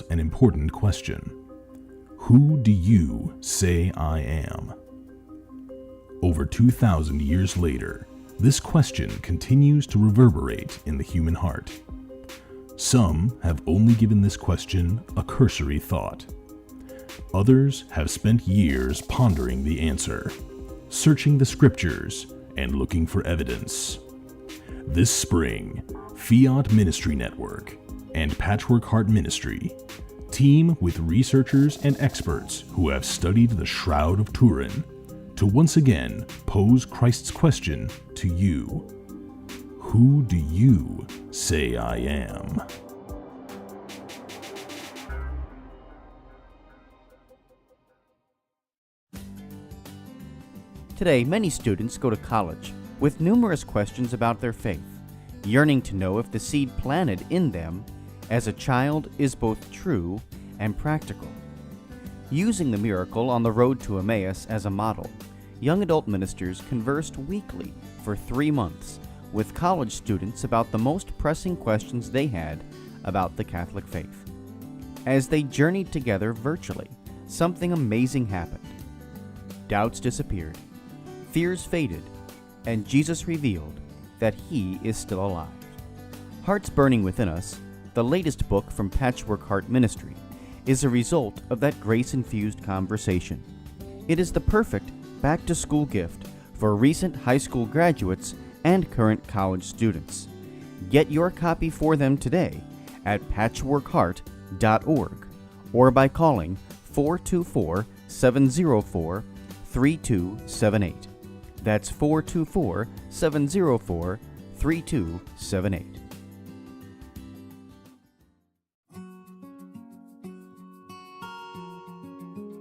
An important question. Who do you say I am? Over 2,000 years later, this question continues to reverberate in the human heart. Some have only given this question a cursory thought. Others have spent years pondering the answer, searching the scriptures, and looking for evidence. This spring, Fiat Ministry Network and Patchwork Heart Ministry team with researchers and experts who have studied the Shroud of Turin to once again pose Christ's question to you. Who do you say I am? Today, many students go to college with numerous questions about their faith, yearning to know if the seed planted in them as a child is both true and practical. Using the miracle on the road to Emmaus as a model, young adult ministers conversed weekly for 3 months with college students about the most pressing questions they had about the Catholic faith. As they journeyed together virtually, something amazing happened. Doubts disappeared, fears faded, and Jesus revealed that He is still alive. Hearts Burning Within Us, the latest book from Patchwork Heart Ministry, is a result of that grace-infused conversation. It is the perfect back-to-school gift for recent high school graduates and current college students. Get your copy for them today at patchworkheart.org or by calling 424-704-3278. That's 424-704-3278.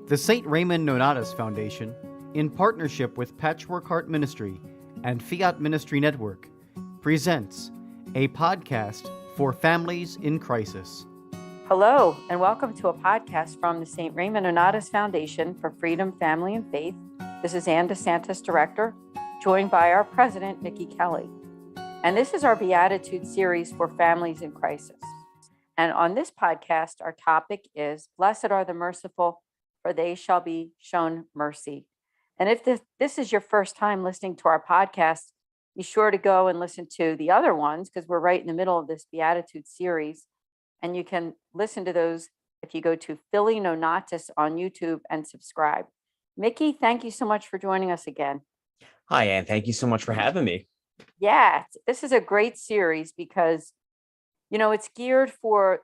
The St. Raymond Nonnatus Foundation, in partnership with Patchwork Heart Ministry and Fiat Ministry Network, presents a podcast for families in crisis. Hello, and welcome to a podcast from the St. Raymond Nonnatus Foundation for Freedom, Family, and Faith. This is Anne DeSantis, Director, joined by our President, Mickey Kelly. And this is our Beatitudes Series for families in crisis. And on this podcast, our topic is, Blessed are the merciful, for they shall be shown mercy. And if this is your first time listening to our podcast, be sure to go and listen to the other ones because we're right in the middle of this Beatitudes series. And you can listen to those if you go to Philly Nonnatus on YouTube and subscribe. Mickey, thank you so much for joining us again. Hi, Anne. Thank you so much for having me. Yeah, this is a great series because, it's geared for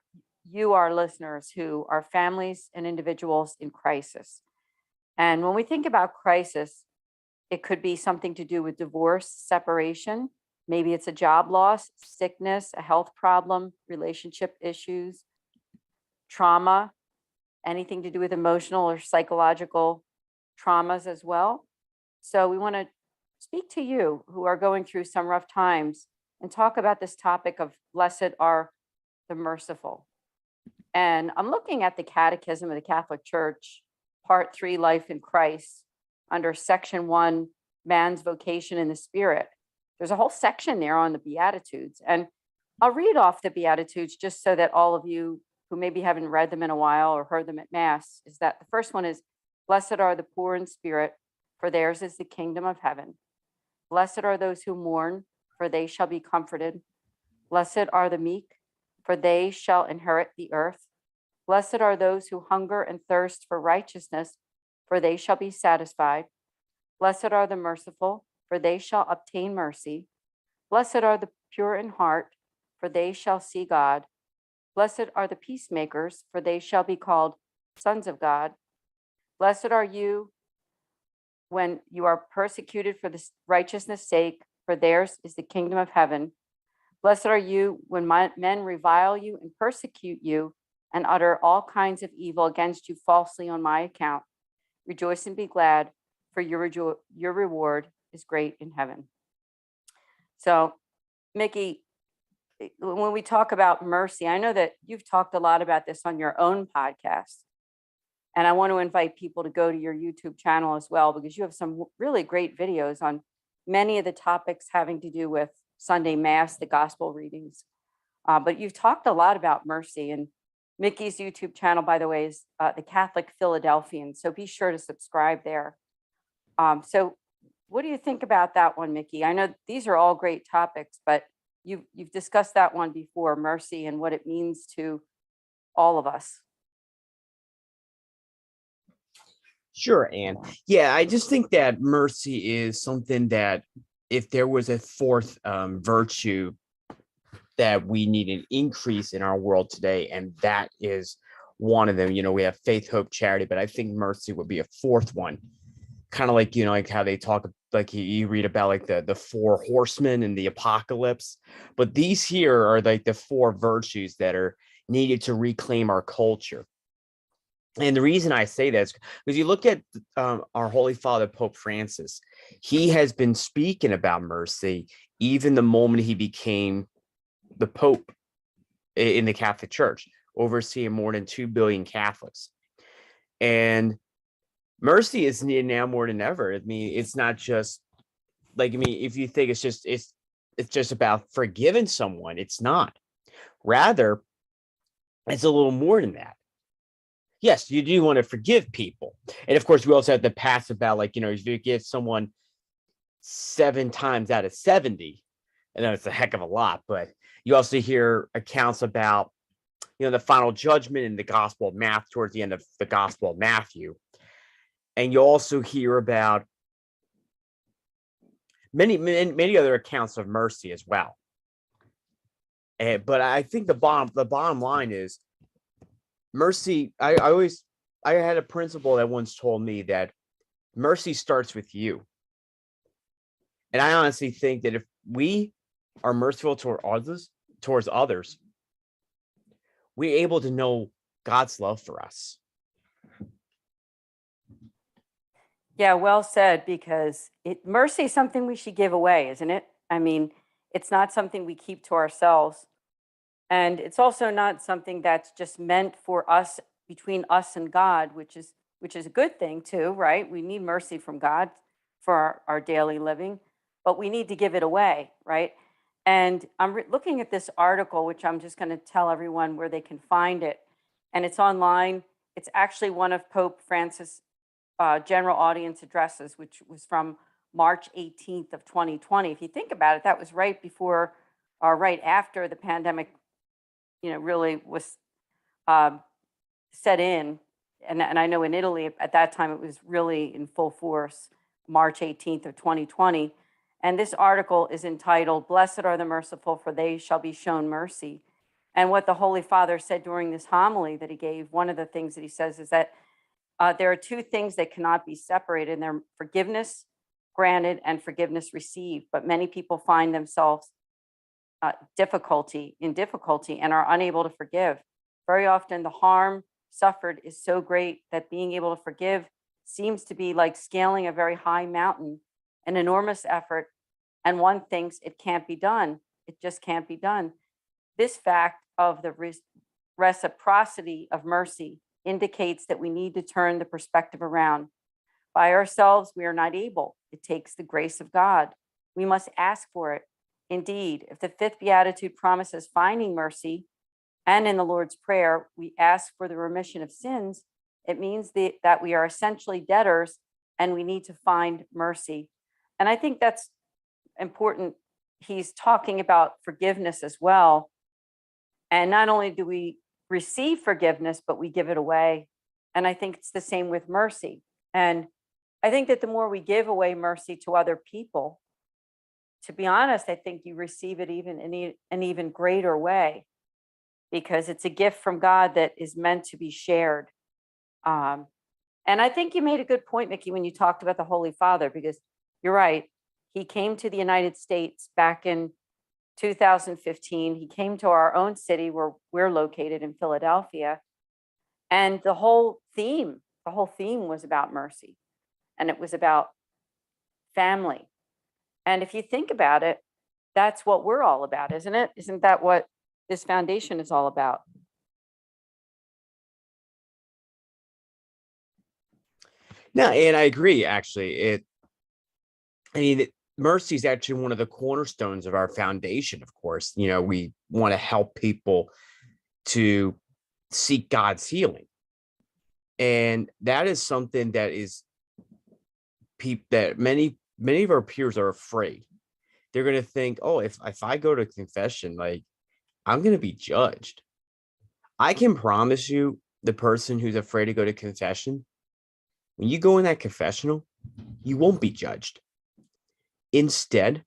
you, our listeners, who are families and individuals in crisis. And when we think about crisis, it could be something to do with divorce, separation. Maybe it's a job loss, sickness, a health problem, relationship issues, trauma, anything to do with emotional or psychological traumas as well. So we want to speak to you who are going through some rough times and talk about this topic of blessed are the merciful. And I'm looking at the Catechism of the Catholic Church, Part 3, Life in Christ, under Section 1, Man's Vocation in the Spirit. There's a whole section there on the Beatitudes. And I'll read off the Beatitudes just so that all of you who maybe haven't read them in a while or heard them at Mass, is that the first one is, Blessed are the poor in spirit, for theirs is the kingdom of heaven. Blessed are those who mourn, for they shall be comforted. Blessed are the meek, for they shall inherit the earth. Blessed are those who hunger and thirst for righteousness, for they shall be satisfied. Blessed are the merciful, for they shall obtain mercy. Blessed are the pure in heart, for they shall see God. Blessed are the peacemakers, for they shall be called sons of God. Blessed are you when you are persecuted for the righteousness' sake, for theirs is the kingdom of heaven. Blessed are you when men revile you and persecute you and utter all kinds of evil against you falsely on my account. Rejoice and be glad, for your reward is great in heaven. So, Mickey, when we talk about mercy, I know that you've talked a lot about this on your own podcast. And I want to invite people to go to your YouTube channel as well, because you have some really great videos on many of the topics having to do with Sunday Mass, the gospel readings. But you've talked a lot about mercy. And Mickey's YouTube channel, by the way, is the Catholic Philadelphian. So be sure to subscribe there. So what do you think about that one, Mickey? I know these are all great topics, but you've discussed that one before, mercy and what it means to all of us. Sure, Anne. Yeah, I just think that mercy is something that if there was a fourth virtue that we need an increase in our world today, and that is one of them. We have faith, hope, charity, but I think mercy would be a fourth one. Kind of like, like how they talk, like you read about like the four horsemen in the apocalypse, but these here are like the four virtues that are needed to reclaim our culture. And the reason I say that is because you look at our Holy Father, Pope Francis, he has been speaking about mercy even the moment he became the Pope in the Catholic Church, overseeing more than 2 billion Catholics. And mercy is needed now more than ever. I mean, it's not just like, if you think it's just about forgiving someone, it's not. Rather, it's a little more than that. Yes, you do want to forgive people. And of course, we also have the past about like, if you give someone 7 times out of 70, I know it's a heck of a lot, but you also hear accounts about, the final judgment in the Gospel of Matthew, towards the end of the Gospel of Matthew. And you also hear about many other accounts of mercy as well. But I think the bottom line is mercy. I had a principal that once told me that mercy starts with you. And I honestly think that if we are merciful towards others, we're able to know God's love for us. Yeah, well said, because mercy is something we should give away, isn't it? I mean, it's not something we keep to ourselves. And it's also not something that's just meant for us, between us and God, which is a good thing too, right? We need mercy from God for our daily living, but we need to give it away, right? And I'm looking at this article, which I'm just going to tell everyone where they can find it. And it's online. It's actually one of Pope Francis' general audience addresses, which was from March 18th of 2020. If you think about it, that was right before or right after the pandemic, really was set in. And I know in Italy at that time, it was really in full force, March 18th of 2020. And this article is entitled, "Blessed are the Merciful, for they shall be shown mercy." And what the Holy Father said during this homily that he gave, one of the things that he says is that there are two things that cannot be separated, and they're forgiveness granted and forgiveness received. But many people find themselves difficulty and are unable to forgive. Very often the harm suffered is so great that being able to forgive seems to be like scaling a very high mountain, an enormous effort, and one thinks it can't be done. It just can't be done. This fact of the reciprocity of mercy indicates that we need to turn the perspective around. By ourselves, we are not able. It takes the grace of God. We must ask for it. Indeed, if the fifth beatitude promises finding mercy, and in the Lord's Prayer, we ask for the remission of sins, it means that we are essentially debtors and we need to find mercy. And I think that's important. He's talking about forgiveness as well. And not only do we receive forgiveness, but we give it away. And I think it's the same with mercy. And I think that the more we give away mercy to other people, to be honest, I think you receive it even in an even greater way, because it's a gift from God that is meant to be shared. And I think you made a good point, Mickey, when you talked about the Holy Father, because you're right. He came to the United States back in 2015. He came to our own city where we're located in Philadelphia. And the whole theme was about mercy. And it was about family. And if you think about it, that's what we're all about, isn't it? Isn't that what this foundation is all about? No, and I agree, actually. Mercy is actually one of the cornerstones of our foundation, of course. We want to help people to seek God's healing. And that is something that is that many of our peers are afraid. They're going to think, oh, if I go to confession, like, I'm going to be judged. I can promise you, the person who's afraid to go to confession, when you go in that confessional, you won't be judged. Instead,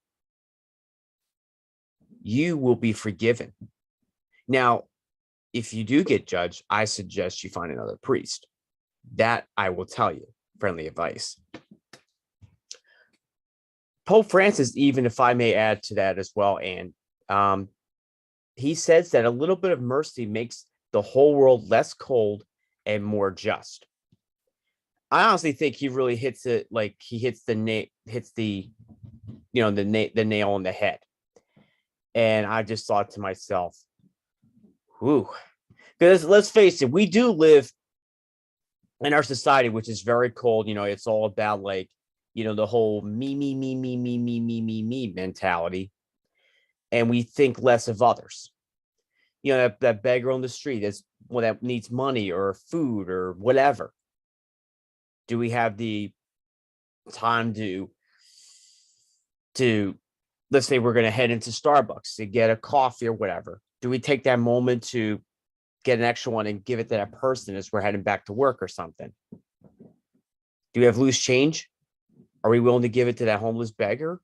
you will be forgiven. Now, if you do get judged, I suggest you find another priest. That I will tell you, friendly advice. Pope Francis, even if I may add to that as well, and he says that a little bit of mercy makes the whole world less cold and more just. I honestly think he really hits it, like he hits the nail on the head. And I just thought to myself, whew, because let's face it, we do live in our society, which is very cold. It's all about, like, the whole me mentality. And we think less of others. That beggar on the street that needs money or food or whatever. Do we have the time to let's say we're going to head into Starbucks to get a coffee or whatever? Do we take that moment to get an extra one and give it to that person as we're heading back to work or something? Do we have loose change? Are we willing to give it to that homeless beggar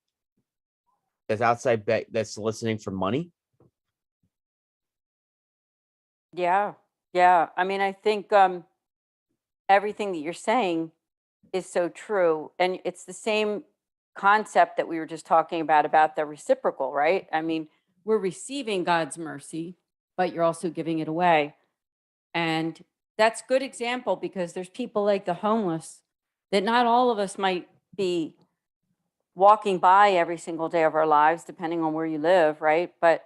that's outside that's soliciting for money? Yeah. I mean, I think everything that you're saying is so true. And it's the same concept that we were just talking about the reciprocal, right? I mean, we're receiving God's mercy, but you're also giving it away. And that's good example, because there's people like the homeless that not all of us might be walking by every single day of our lives, depending on where you live, right? But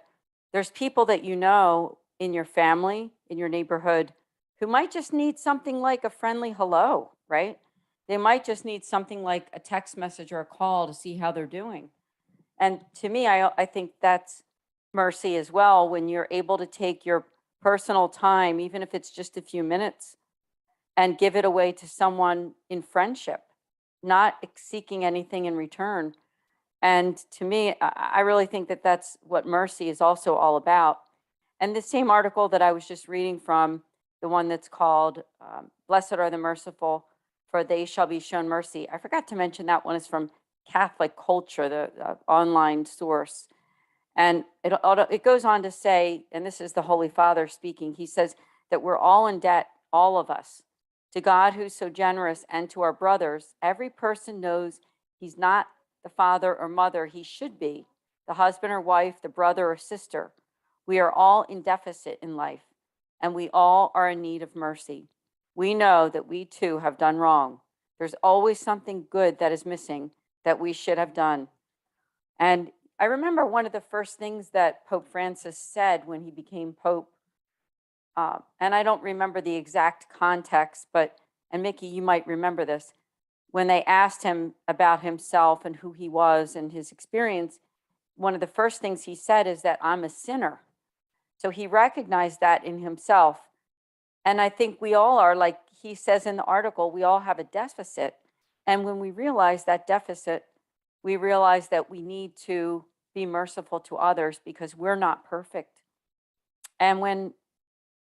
there's people that in your family, in your neighborhood, who might just need something like a friendly hello, right? They might just need something like a text message or a call to see how they're doing. And to me, I think that's mercy as well, when you're able to take your personal time, even if it's just a few minutes, and give it away to someone in friendship, not seeking anything in return. And to me, I really think that that's what mercy is also all about. And the same article that I was just reading from, the one that's called Blessed Are the Merciful, for they shall be shown mercy. I forgot to mention that one is from Catholic Culture, the online source. And it goes on to say, and this is the Holy Father speaking, he says that we're all in debt, all of us, to God who's so generous, and to our brothers. Every person knows he's not the father or mother he should be, the husband or wife, the brother or sister. We are all in deficit in life, and we all are in need of mercy. We know that we too have done wrong. There's always something good that is missing that we should have done. And I remember one of the first things that Pope Francis said when he became Pope, and I don't remember the exact context, and Mickey, you might remember this, when they asked him about himself and who he was and his experience, one of the first things he said is that I'm a sinner. So he recognized that in himself. And I think we all are, like he says in the article, we all have a deficit. And when we realize that deficit, we realize that we need to be merciful to others because we're not perfect. And when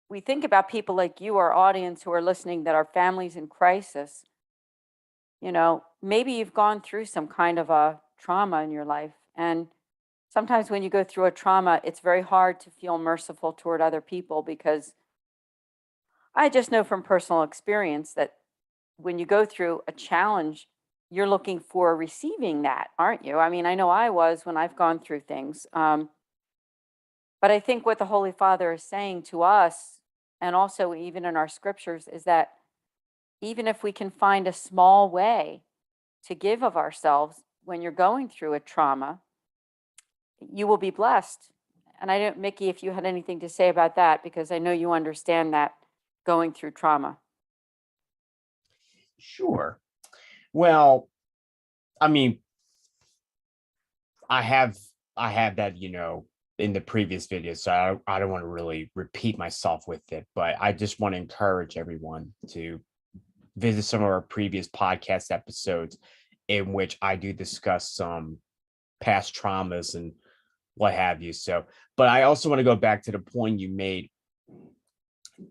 we think about people like you, our audience who are listening, that are families in crisis, maybe you've gone through some kind of a trauma in your life. And sometimes when you go through a trauma, it's very hard to feel merciful toward other people, because I just know from personal experience that when you go through a challenge, you're looking for receiving that, aren't you? I mean, I know I was when I've gone through things. But I think what the Holy Father is saying to us, and also even in our scriptures, is that even if we can find a small way to give of ourselves when you're going through a trauma, you will be blessed. And I don't, Mickey, if you had anything to say about that, because I know you understand that going through trauma. Sure. Well, I mean, I have that, in the previous video, so I don't want to really repeat myself with it, but I just want to encourage everyone to visit some of our previous podcast episodes in which I do discuss some past traumas and what have you. So, but I also want to go back to the point you made,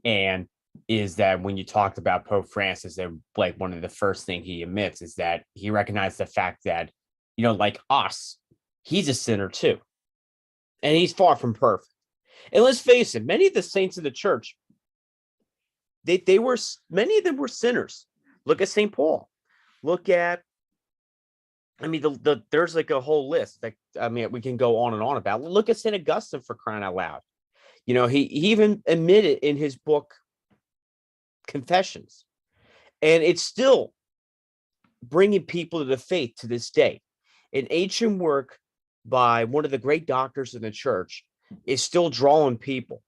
and is that when you talked about Pope Francis, that like one of the first thing he admits is that he recognized the fact that, like us, he's a sinner too. And he's far from perfect. And let's face it, many of the saints of the church, many of them were sinners. Look at St. Paul. Look at, there's like a whole list that, we can go on and on about. Look at St. Augustine, for crying out loud. He even admitted in his book, Confessions. And it's still bringing people to the faith to this day. An ancient work by one of the great doctors in the church is still drawing people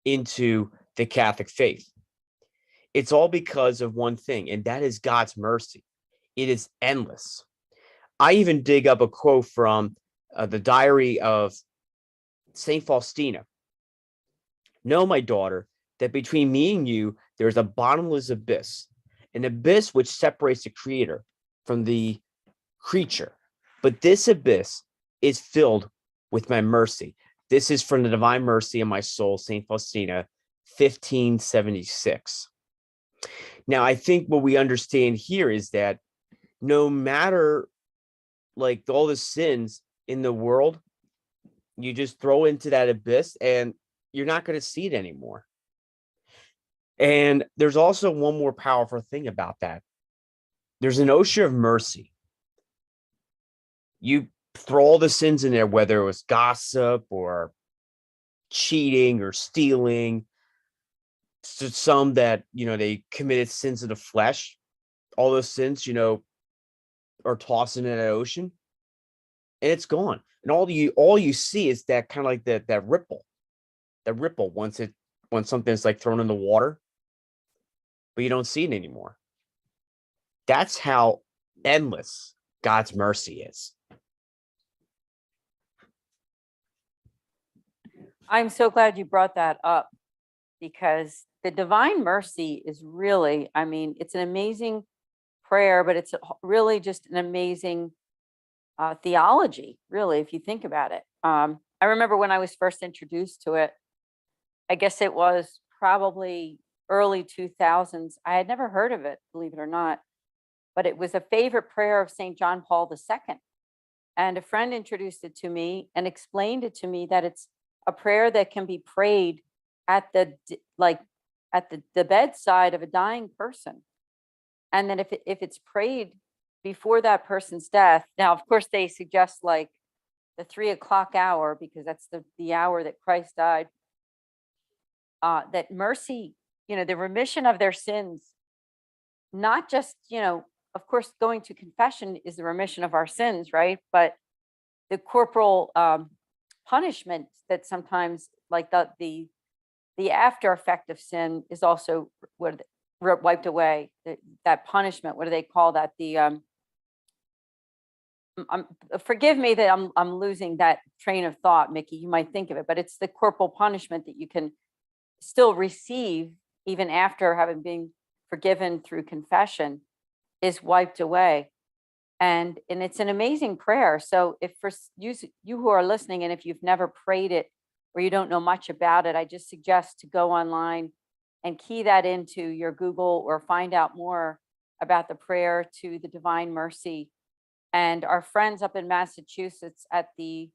into the Catholic faith. It's all because of one thing, and that is God's mercy. It is endless. I even dig up a quote from the diary of Saint Faustina. Know, my daughter, that between me and you, there is a bottomless abyss, an abyss which separates the Creator from the creature. But this abyss is filled with my mercy. This is from the Divine Mercy of my soul, Saint Faustina, 1576. Now, I think what we understand here is that no matter like all the sins in the world, you just throw into that abyss and you're not going to see it anymore. And there's also one more powerful thing about that. There's an ocean of mercy. You throw all the sins in there, whether it was gossip or cheating or stealing, to some that, they committed sins of the flesh. All those sins, are tossed into that ocean and it's gone. And all you see is that kind of like that ripple when something's like thrown in the water, but you don't see it anymore. That's how endless God's mercy is. I'm so glad you brought that up, because the divine mercy is really, it's an amazing prayer, but it's really just an amazing theology, really, if you think about it. I remember when I was first introduced to it, I guess it was probably early 2000s. I had never heard of it, believe it or not, but it was a favorite prayer of St. John Paul II. And a friend introduced it to me and explained it to me that it's a prayer that can be prayed at the bedside of a dying person. And then if it's prayed before that person's death, now, of course, they suggest like the 3:00 hour, because that's the hour that Christ died, that mercy, the remission of their sins, not just, of course, going to confession is the remission of our sins, right? But the corporal punishment that sometimes, like the after effect of sin, is also wiped away. That punishment, what do they call that? Forgive me that I'm losing that train of thought, Mickey. You might think of it, but it's the corporal punishment that you can still receive even after having been forgiven through confession is wiped away. And it's an amazing prayer. So if for you who are listening, and if you've never prayed it or you don't know much about it, I just suggest to go online and key that into your Google or find out more about the prayer to the Divine Mercy. And our friends up in Massachusetts at the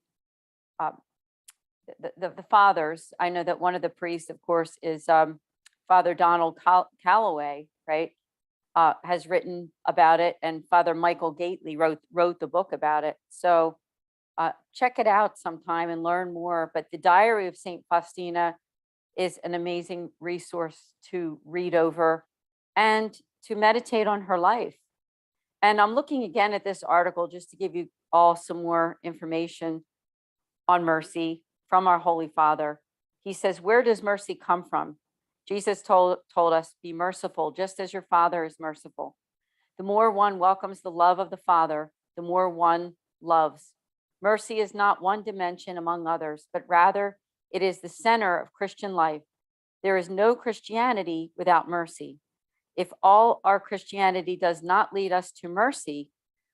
fathers, I know that one of the priests, of course, is Father Donald Calloway, right? Has written about it, and Father Michael Gately wrote the book about it. So check it out sometime and learn more. But the Diary of St. Faustina is an amazing resource to read over and to meditate on her life. And I'm looking again at this article just to give you all some more information on mercy from our Holy Father. He says, where does mercy come from? Jesus told us, be merciful, just as your Father is merciful. The more one welcomes the love of the Father, the more one loves. Mercy is not one dimension among others, but rather it is the center of Christian life. There is no Christianity without mercy. If all our Christianity does not lead us to mercy,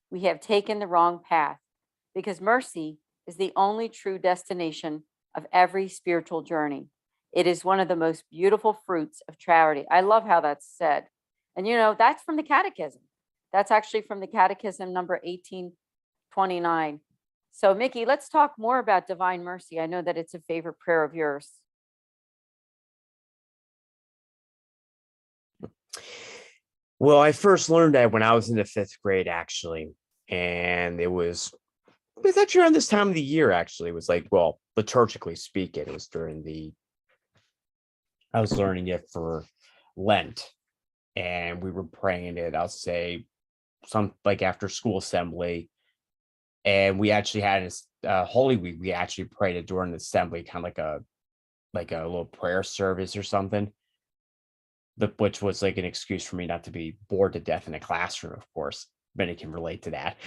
we have taken the wrong path, because mercy is the only true destination of every spiritual journey. It is one of the most beautiful fruits of charity. I love how that's said. And that's from the Catechism. That's actually from the Catechism number 1829. So, Mickey, let's talk more about divine mercy. I know that it's a favorite prayer of yours. Well, I first learned that when I was in the 5th grade, actually. And it was actually around this time of the year, actually. It was like, well, liturgically speaking, it was I was learning it for Lent. And we were praying it, I'll say, some like after school assembly. And we actually had Holy Week. We actually prayed it during the assembly, kind of like a little prayer service or something. Which was like an excuse for me not to be bored to death in a classroom. Of course, many can relate to that.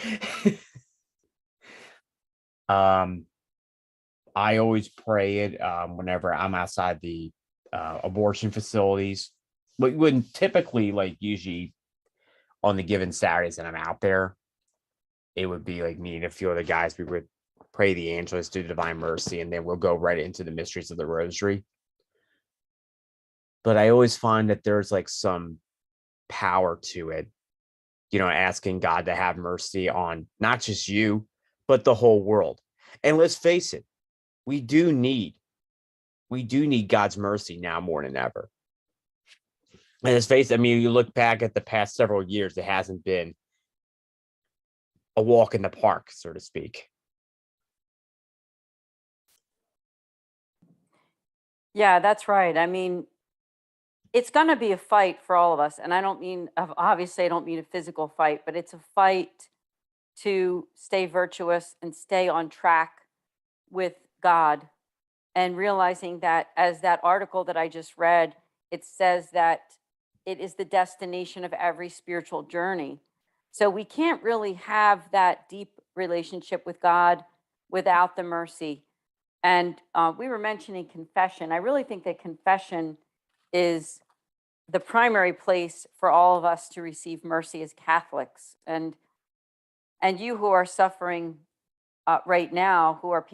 I always pray it whenever I'm outside the abortion facilities. But wouldn't typically, like, usually on the given Saturdays that I'm out there, it would be like me and a few other guys. We would pray the Angelus, do the Divine Mercy, and then we'll go right into the mysteries of the Rosary. But I always find that there's like some power to it, asking God to have mercy on not just you, but the whole world. And let's face it, we do need God's mercy now more than ever. And let's face it, I mean, you look back at the past several years, it hasn't been a walk in the park, so to speak. Yeah, that's right. I mean, it's going to be a fight for all of us. And I don't mean a physical fight, but it's a fight to stay virtuous and stay on track with God, and realizing that, as that article that I just read, it says that it is the destination of every spiritual journey. So we can't really have that deep relationship with God without the mercy. And we were mentioning confession. I really think that confession is the primary place for all of us to receive mercy as Catholics. And you who are suffering right now, who are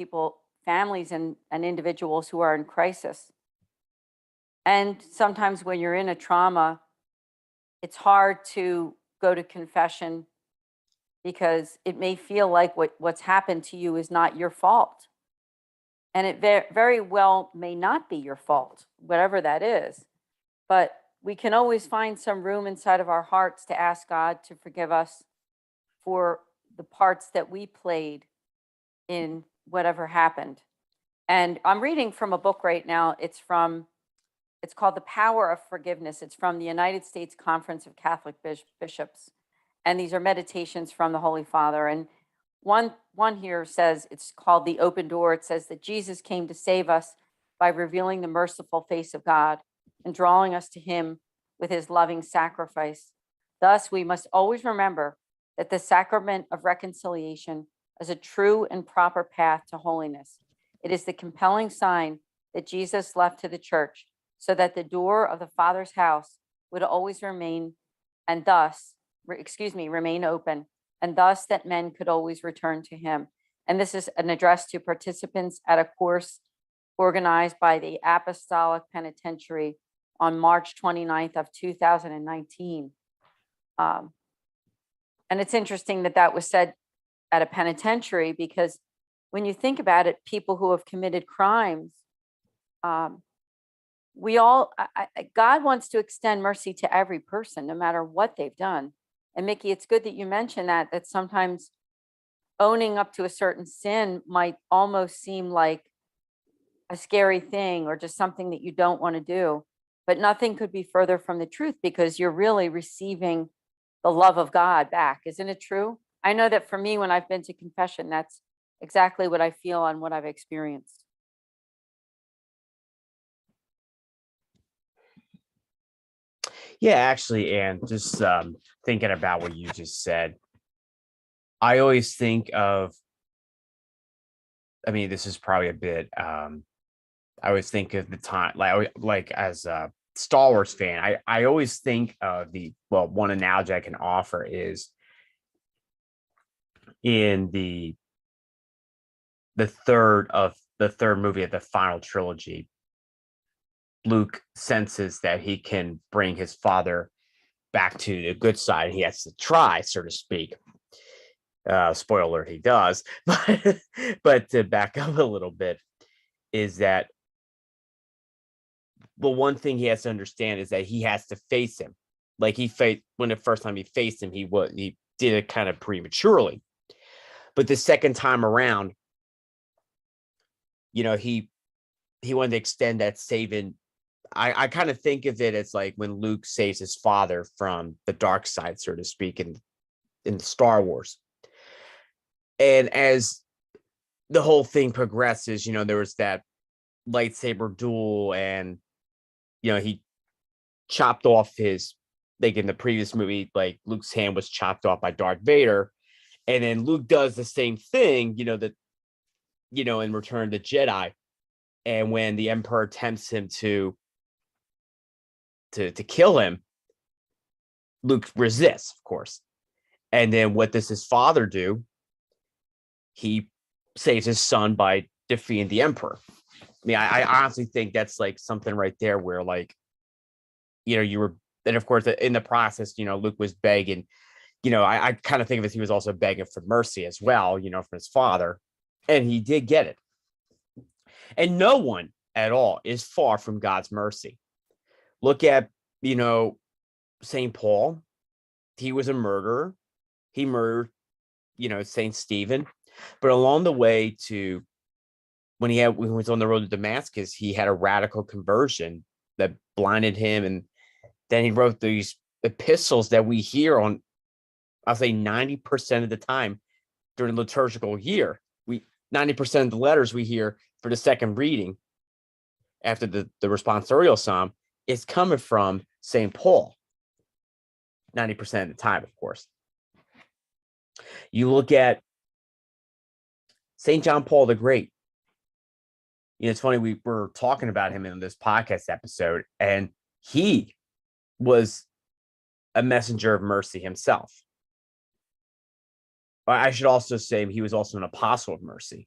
families and individuals who are in crisis. And sometimes when you're in a trauma, it's hard to go to confession because it may feel like what's happened to you is not your fault. And it very well may not be your fault, whatever that is. But we can always find some room inside of our hearts to ask God to forgive us for the parts that we played in whatever happened. And I'm reading from a book right now. It's called The Power of Forgiveness. It's from the United States Conference of Catholic Bishops. And these are meditations from the Holy Father. And one here says, it's called The Open Door. It says that Jesus came to save us by revealing the merciful face of God and drawing us to him with his loving sacrifice. Thus, we must always remember that the sacrament of reconciliation is a true and proper path to holiness. It is the compelling sign that Jesus left to the church so that the door of the Father's house would always remain open, and thus that men could always return to him. And this is an address to participants at a course organized by the Apostolic Penitentiary on March 29th of 2019. And it's interesting that was said at a penitentiary, because when you think about it, people who have committed crimes, God wants to extend mercy to every person, no matter what they've done. And Mickey, it's good that you mentioned that sometimes owning up to a certain sin might almost seem like a scary thing or just something that you don't want to do. But nothing could be further from the truth, because you're really receiving the love of God back. Isn't it true? I know that for me, when I've been to confession, that's exactly what I feel and what I've experienced. Yeah, actually, and just thinking about what you just said, I always think of I mean, this is probably a bit. I always think of the time, like as a Star Wars fan, I always think of one analogy I can offer is in the third movie of the final trilogy. Luke senses that he can bring his father back to the good side. He has to try, so to speak. Spoiler alert, he does. But to back up a little bit, is that the one thing he has to understand is that he has to face him. Like when the first time he faced him, he did it kind of prematurely. But the second time around, he wanted to extend that saving. I kind of think of it as like when Luke saves his father from the dark side, so to speak, in Star Wars. And as the whole thing progresses, there was that lightsaber duel, and he chopped off like in the previous movie, like Luke's hand was chopped off by Darth Vader, and then Luke does the same thing, in Return of the Jedi, and when the Emperor tempts him to kill him, Luke resists, of course. And then what does his father do? He saves his son by defeating the Emperor. I mean, I honestly think that's like something right there where, like, you were, and of course in the process, Luke was begging, I kind of think of it as he was also begging for mercy as well, from his father, and he did get it. And no one at all is far from God's mercy. Look at, St. Paul. He was a murderer. He murdered, St. Stephen. But along the way to when he was on the road to Damascus, he had a radical conversion that blinded him. And then he wrote these epistles that we hear on, I'll say 90% of the time during the liturgical year. 90% of the letters we hear for the second reading after the responsorial psalm is coming from St. Paul. 90% of the time, of course. You look at St. John Paul the Great. It's funny, we were talking about him in this podcast episode, and he was a messenger of mercy himself. I should also say he was also an apostle of mercy,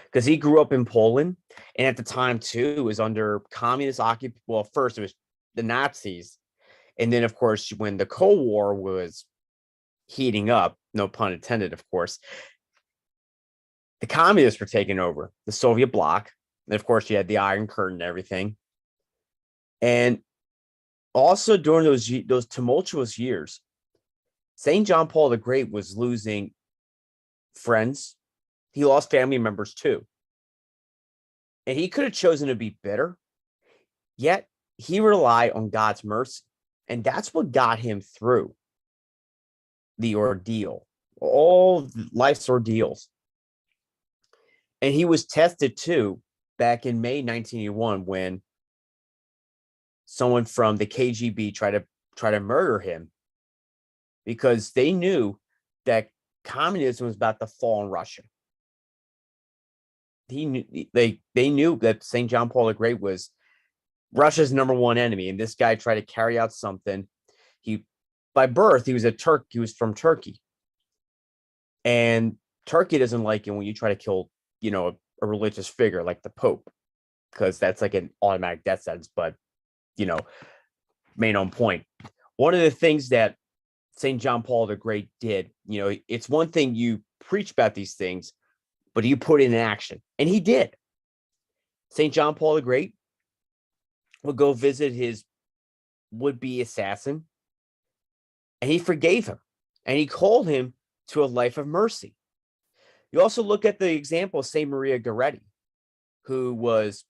because he grew up in Poland, and at the time too, it was under communist occupation. Well, first it was the Nazis, and then of course when the Cold War was heating up, no pun intended, of course, the communists were taking over the Soviet bloc, and of course you had the Iron Curtain and everything. And also during those tumultuous years, St. John Paul the Great was losing friends. He lost family members too. And he could have chosen to be bitter, yet he relied on God's mercy. And that's what got him through the ordeal, all life's ordeals. And he was tested too back in May 1981 when someone from the KGB tried to murder him, because they knew that communism was about to fall in Russia. They knew that St. John Paul the Great was Russia's number one enemy, and this guy tried to carry out something. By birth, he was he was from Turkey, and Turkey doesn't like it when you try to kill, a religious figure like the Pope, because that's like an automatic death sentence. But main on point. One of the things that St. John Paul the Great did, it's one thing you preach about these things, but you put it in action, and he did. St. John Paul the Great would go visit his would-be assassin, and he forgave him, and he called him to a life of mercy. You also look at the example of St. Maria Goretti, who was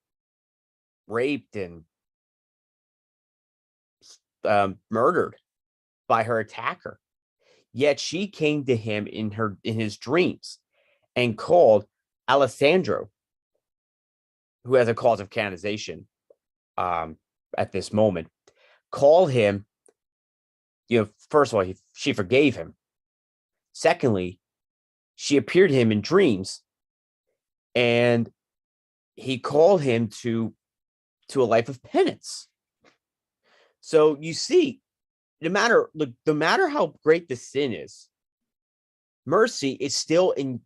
raped and murdered by her attacker. Yet she came to him in his dreams and called Alessandro, who has a cause of canonization at this moment, called him. First of all, she forgave him. Secondly, she appeared to him in dreams and he called him to a life of penance. So you see, no matter how great the sin is, mercy is still in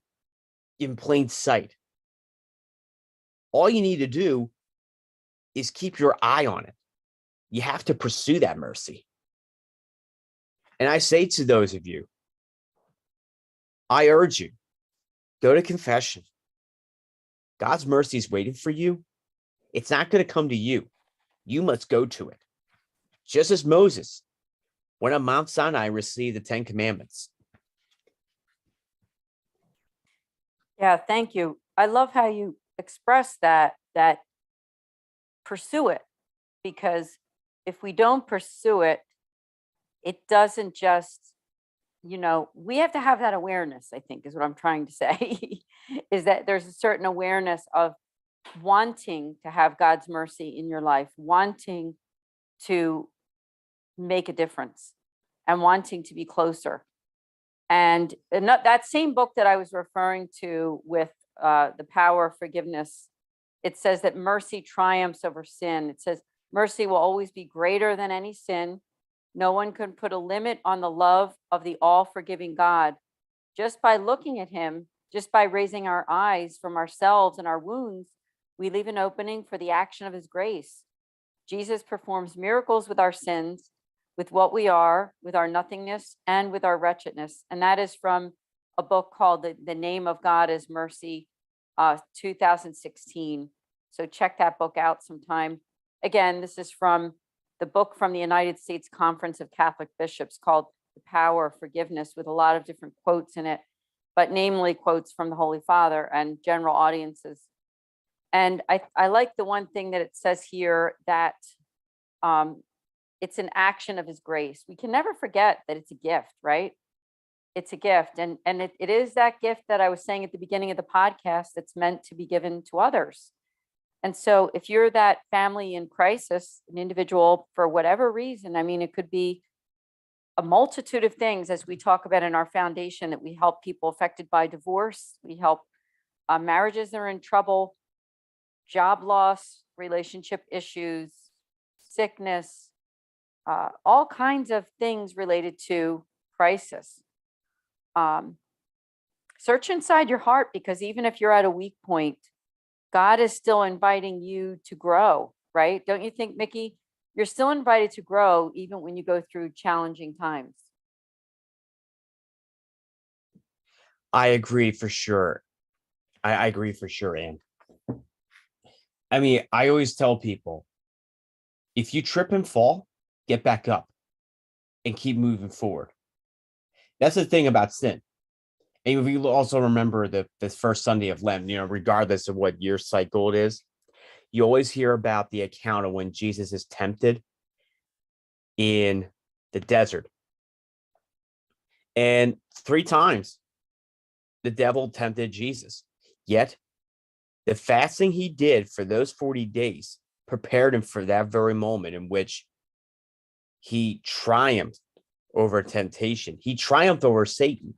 plain sight. All you need to do is keep your eye on it. You have to pursue that mercy. And I say to those of you, I urge you, go to confession. God's mercy is waiting for you. It's not going to come to you. You must go to it. Just as Moses went on Mount Sinai and received the 10 Commandments. Yeah, thank you. I love how you express that pursue it, because if we don't pursue it, it doesn't just, we have to have that awareness, I think, is what I'm trying to say, is that there's a certain awareness of wanting to have God's mercy in your life, wanting to make a difference and wanting to be closer. And that same book that I was referring to with The Power of Forgiveness, it says that mercy triumphs over sin. It says mercy will always be greater than any sin. No one can put a limit on the love of the all-forgiving God. Just by looking at him, just by raising our eyes from ourselves and our wounds, we leave an opening for the action of his grace. Jesus performs miracles with our sins, with what we are, with our nothingness, and with our wretchedness. And that is from a book called The Name of God is Mercy, 2016. So check that book out sometime. Again, this is from the book from the United States Conference of Catholic Bishops called The Power of Forgiveness, with a lot of different quotes in it, but namely quotes from the Holy Father and general audiences. And I like the one thing that it says here, that it's an action of his grace. We can never forget that it's a gift, right? It's a gift. And it is that gift that I was saying at the beginning of the podcast that's meant to be given to others. And so if you're that family in crisis, an individual, for whatever reason, I mean, it could be a multitude of things, as we talk about in our foundation, that we help people affected by divorce. We help marriages that are in trouble, job loss, relationship issues, sickness, all kinds of things related to crisis. Search inside your heart, because even if you're at a weak point, God is still inviting you to grow, right? Don't you think, Mickey? You're still invited to grow even when you go through challenging times. I agree for sure. I agree for sure, Anne. I mean, I always tell people, if you trip and fall, get back up and keep moving forward. That's the thing about sin. And if you also remember this first Sunday of Lent, regardless of what year cycle it is, you always hear about the account of when Jesus is tempted in the desert. And 3 times the devil tempted Jesus. Yet the fasting he did for those 40 days prepared him for that very moment in which he triumphed over temptation. He triumphed over Satan.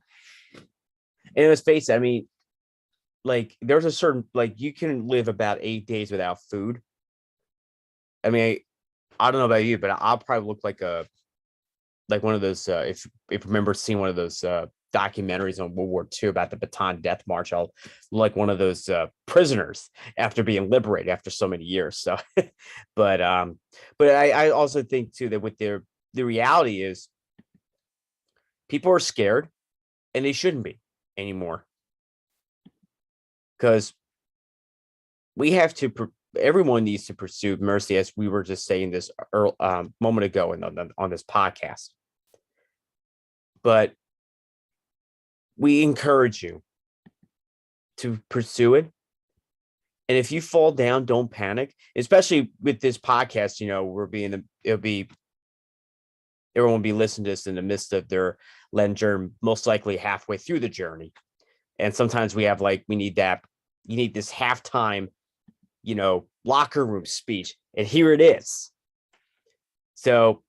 And let's face it, I mean, like, there's a certain, like, you can live about 8 days without food. I mean, I don't know about you, but I'll probably look like one of those, if you remember seeing one of those documentaries on World War II about the Bataan Death March, I'll like one of those prisoners after being liberated after so many years. So, but I also think too that with the reality is, people are scared, and they shouldn't be anymore, because we have to. Everyone needs to pursue mercy, as we were just saying this moment ago on this podcast. But we encourage you to pursue it. And if you fall down, don't panic. Especially with this podcast, everyone will be listening to this in the midst of their Lent journey, most likely halfway through the journey. And sometimes you need this halftime, locker room speech. And here it is. So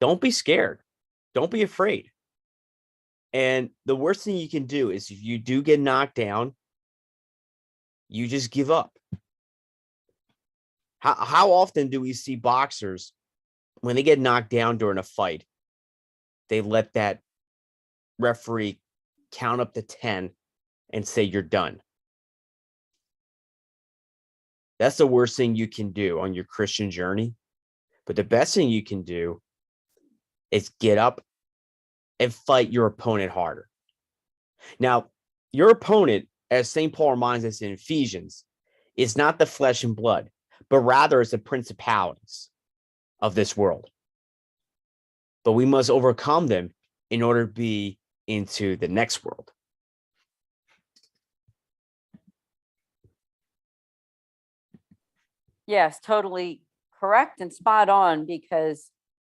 don't be scared. Don't be afraid. And the worst thing you can do is, if you do get knocked down, you just give up. How often do we see boxers, when they get knocked down during a fight, they let that referee count up to 10 and say, you're done? That's the worst thing you can do on your Christian journey. But the best thing you can do is get up and fight your opponent harder. Now, your opponent, as St. Paul reminds us in Ephesians, is not the flesh and blood, but rather it's the principalities of this world. But we must overcome them in order to be into the next world. Yes, totally correct and spot on, because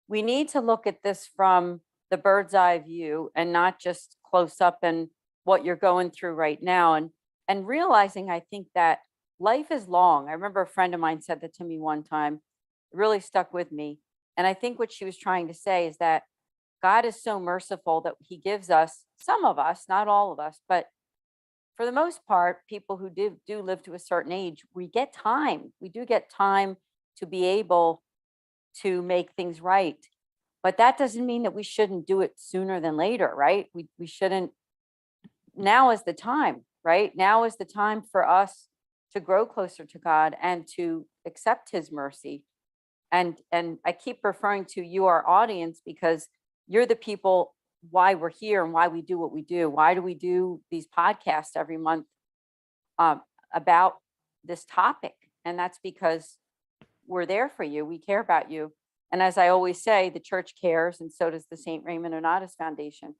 we need to look at this from the bird's eye view and not just close up and what you're going through right now. And realizing, I think, that life is long. I remember a friend of mine said that to me one time. It really stuck with me. And I think what she was trying to say is that God is so merciful that he gives us, some of us, not all of us, but for the most part, people who do live to a certain age, we get time. We do get time to be able to make things right. But that doesn't mean that we shouldn't do it sooner than later, right? We shouldn't. Now is the time, right? Now is the time for us to grow closer to God and to accept his mercy. And I keep referring to you, our audience, because you're the people why we're here and why we do what we do. Why do we do these podcasts every month about this topic? And that's because we're there for you. We care about you. And as I always say, the church cares, and so does the St. Raymond Nonnatus Foundation.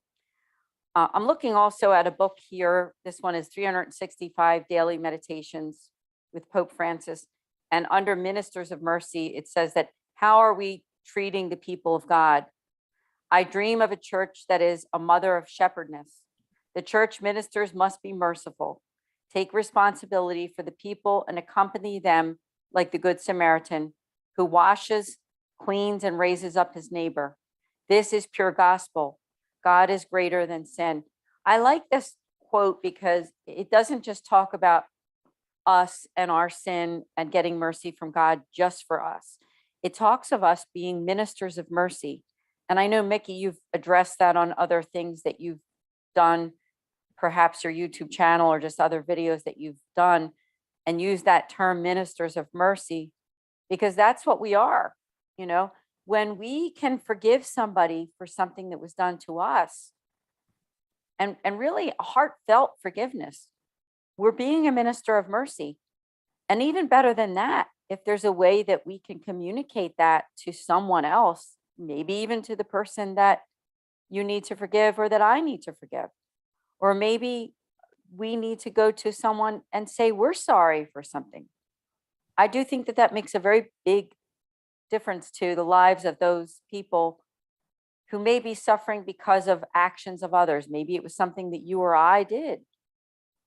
I'm looking also at a book here. This one is 365 Daily Meditations with Pope Francis. And under Ministers of Mercy, it says that, how are we treating the people of God? I dream of a church that is a mother of shepherdness. The church ministers must be merciful, take responsibility for the people, and accompany them like the Good Samaritan, who washes, cleans, and raises up his neighbor. This is pure gospel. God is greater than sin. I like this quote because it doesn't just talk about us and our sin and getting mercy from God just for us. It talks of us being ministers of mercy. And I know, Mickey, you've addressed that on other things that you've done, perhaps your YouTube channel or just other videos that you've done, and use that term ministers of mercy, because that's what we are. You know, when we can forgive somebody for something that was done to us, and really a heartfelt forgiveness, we're being a minister of mercy. And even better than that, if there's a way that we can communicate that to someone else, maybe even to the person that you need to forgive or that I need to forgive, or maybe we need to go to someone and say we're sorry for something. I do think that that makes a very big difference to the lives of those people who may be suffering because of actions of others. Maybe it was something that you or I did.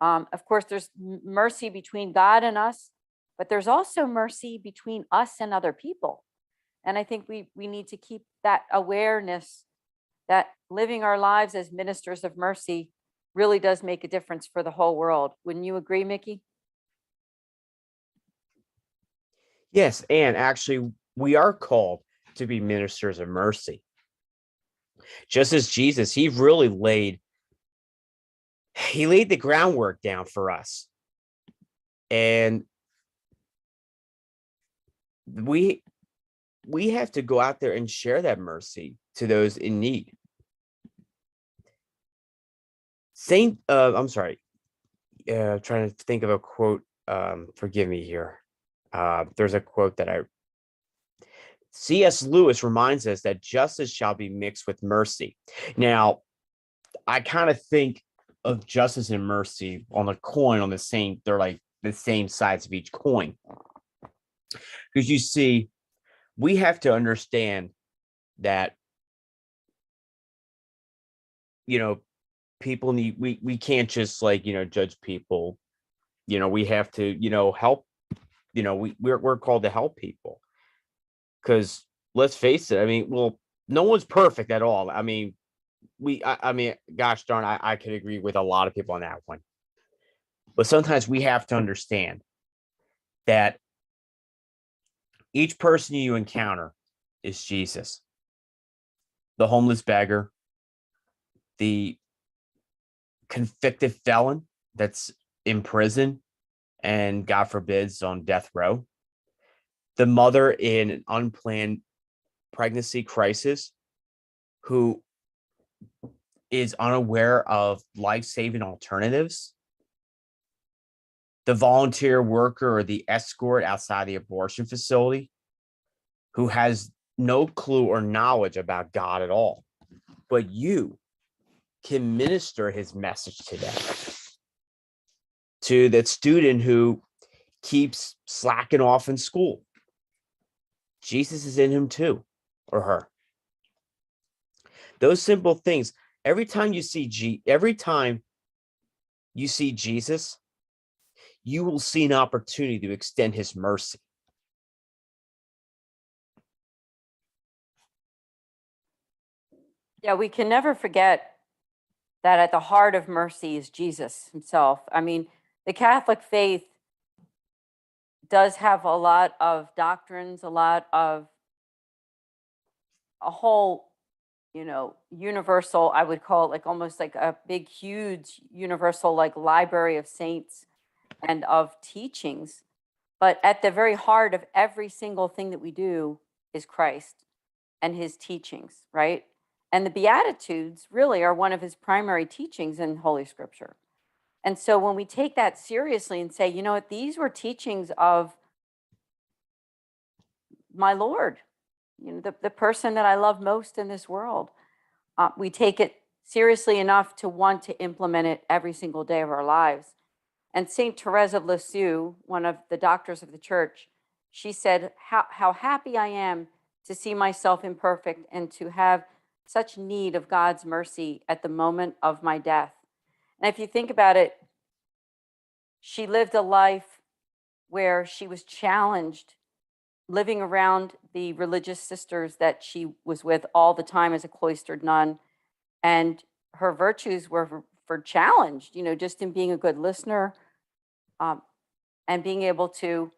Of course, there's mercy between God and us, but there's also mercy between us and other people. And I think we need to keep that awareness that living our lives as ministers of mercy really does make a difference for the whole world. Wouldn't you agree, Mickey? Yes, and actually, we are called to be ministers of mercy. Just as Jesus, he really laid the groundwork down for us. And we have to go out there and share that mercy to those in need. I'm sorry, trying to think of a quote. Forgive me here. There's a quote that C.S. Lewis reminds us that justice shall be mixed with mercy. Now, I kind of think of justice and mercy on a coin on the same, they're like the same sides of each coin. Because you see, we have to understand that, people need, we can't just judge people. We have to, help, we're called to help people. Because let's face it, no one's perfect at all. Gosh darn, I could agree with a lot of people on that one. But sometimes we have to understand that each person you encounter is Jesus. The homeless beggar, the convicted felon that's in prison and, God forbids, on death row, the mother in an unplanned pregnancy crisis who is unaware of life-saving alternatives, the volunteer worker or the escort outside the abortion facility who has no clue or knowledge about God at all, but you can minister his message to them. To that student who keeps slacking off in school, Jesus is in him too, or her. Those simple things. Every time you see Jesus, you will see an opportunity to extend his mercy. Yeah, we can never forget that at the heart of mercy is Jesus himself. I mean, the Catholic faith does have a lot of doctrines, a lot of a whole, universal, I would call it like almost like a big, huge universal like library of saints and of teachings. But at the very heart of every single thing that we do is Christ and his teachings, right? And the Beatitudes really are one of his primary teachings in Holy Scripture. And so when we take that seriously and say, you know what, these were teachings of my Lord, the person that I love most in this world, we take it seriously enough to want to implement it every single day of our lives. And Saint Therese of Lisieux, one of the doctors of the church, she said, how happy I am to see myself imperfect and to have such need of God's mercy at the moment of my death. And if you think about it, she lived a life where she was challenged, living around the religious sisters that she was with all the time as a cloistered nun. And her virtues were for challenged, just in being a good listener, and being able to,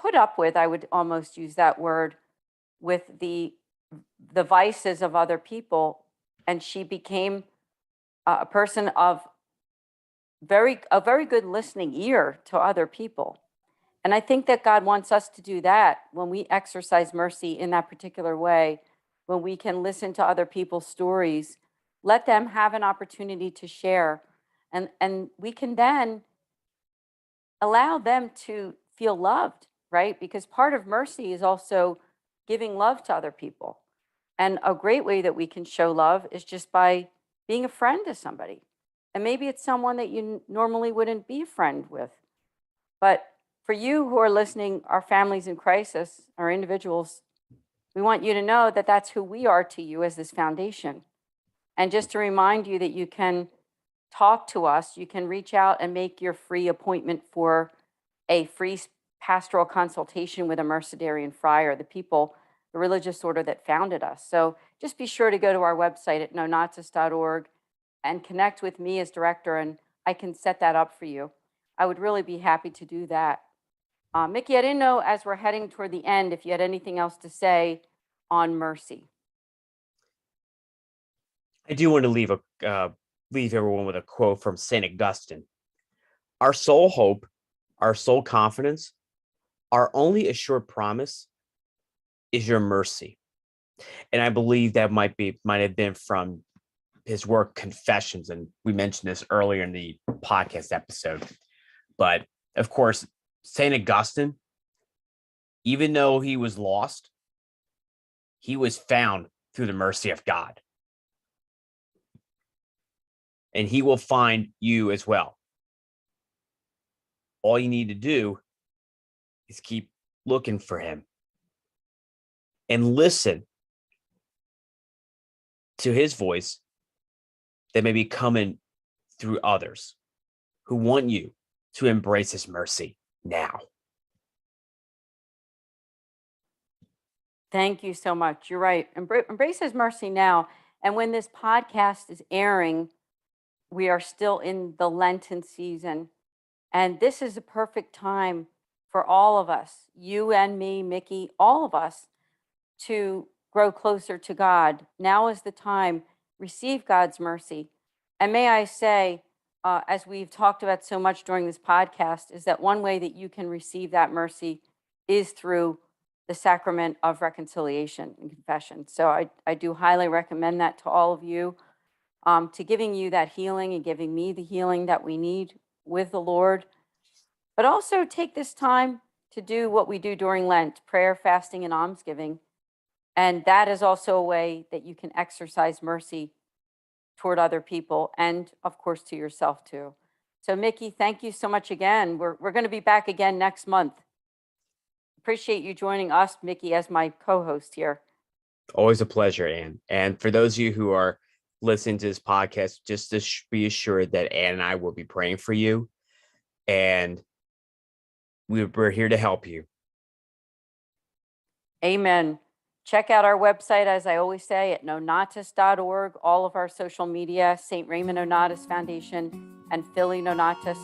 put up with, I would almost use that word, with the vices of other people. And she became a person of a very good listening ear to other people. And I think that God wants us to do that when we exercise mercy in that particular way, when we can listen to other people's stories, let them have an opportunity to share. And we can then allow them to feel loved, right? Because part of mercy is also giving love to other people. And a great way that we can show love is just by being a friend to somebody. And maybe it's someone that you normally wouldn't be a friend with. But for you who are listening, our families in crisis, our individuals, we want you to know that that's who we are to you as this foundation. And just to remind you that you can talk to us, you can reach out and make your free appointment for a free pastoral consultation with a Mercedarian friar, the religious order that founded us. So just be sure to go to our website at nonnatus.org and connect with me as director, and I can set that up for you. I would really be happy to do that. Mickey, I didn't know, as we're heading toward the end, if you had anything else to say on mercy. I do want to leave everyone with a quote from St. Augustine. Our sole hope, our sole confidence, our only assured promise is your mercy. And I believe that might have been from his work Confessions, and we mentioned this earlier in the podcast episode. But of course, St. Augustine, even though he was lost, he was found through the mercy of God. And he will find you as well. All you need to do is keep looking for him and listen to his voice that may be coming through others who want you to embrace his mercy now. Thank you so much. You're right. Embrace his mercy now. And when this podcast is airing, we are still in the Lenten season. And this is a perfect time for all of us, you and me, Mickey, all of us, to grow closer to God. Now is the time. Receive God's mercy. And may I say, as we've talked about so much during this podcast, is that one way that you can receive that mercy is through the sacrament of reconciliation and confession. So I do highly recommend that to all of you, to giving you that healing and giving me the healing that we need with the Lord. But also take this time to do what we do during Lent: prayer, fasting, and almsgiving. And that is also a way that you can exercise mercy toward other people and, of course, to yourself too. So, Mickey, thank you so much again. We're going to be back again next month. Appreciate you joining us, Mickey, as my co-host here. Always a pleasure, Anne. And for those of you who are listening to this podcast, just to be assured that Anne and I will be praying for you. And we're here to help you. Amen. Check out our website, as I always say, at nonnatus.org. All of our social media, St. Raymond Nonnatus Foundation and Philly Nonnatus.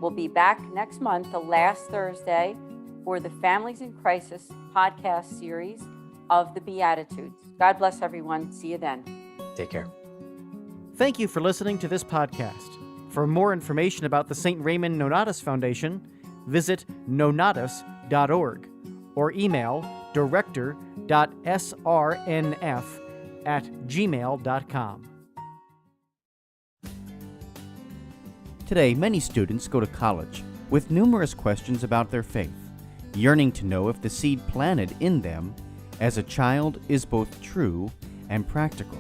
Will be back next month, the last Thursday, for the Families in Crisis podcast series of the Beatitudes. God bless everyone. See you then. Take care. Thank you for listening to this podcast. For more information about the St. Raymond Nonnatus Foundation, visit nonnatus.org or email director.srnf@gmail.com. Today, many students go to college with numerous questions about their faith, yearning to know if the seed planted in them as a child is both true and practical.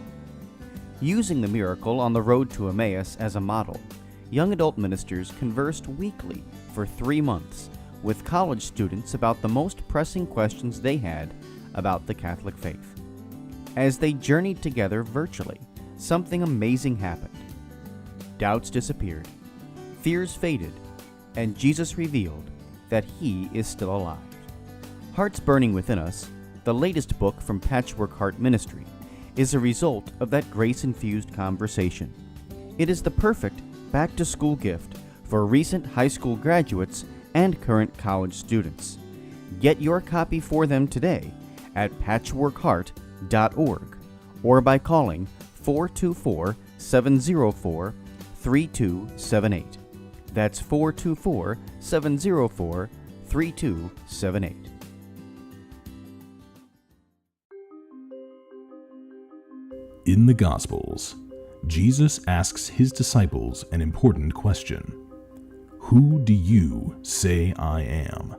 Using the miracle on the road to Emmaus as a model, young adult ministers conversed weekly for 3 months with college students about the most pressing questions they had about the Catholic faith. As they journeyed together virtually, something amazing happened. Doubts disappeared, fears faded, and Jesus revealed that He is still alive. Hearts Burning Within Us, the latest book from Patchwork Heart Ministry, is a result of that grace-infused conversation. It is the perfect back-to-school gift for recent high school graduates and current college students. Get your copy for them today at patchworkheart.org or by calling 424-704-3278. That's 424-704-3278. In the Gospels, Jesus asks his disciples an important question: Who do you say I am?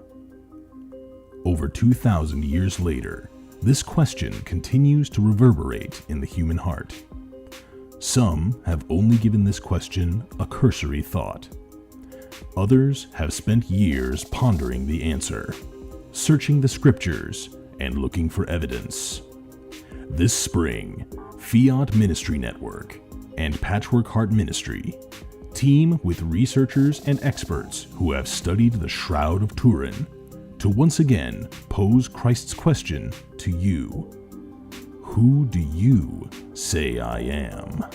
Over 2,000 years later, this question continues to reverberate in the human heart. Some have only given this question a cursory thought. Others have spent years pondering the answer, searching the scriptures, and looking for evidence. This spring, Fiat Ministry Network and Patchwork Heart Ministry team with researchers and experts who have studied the Shroud of Turin to once again pose Christ's question to you: Who do you say I am?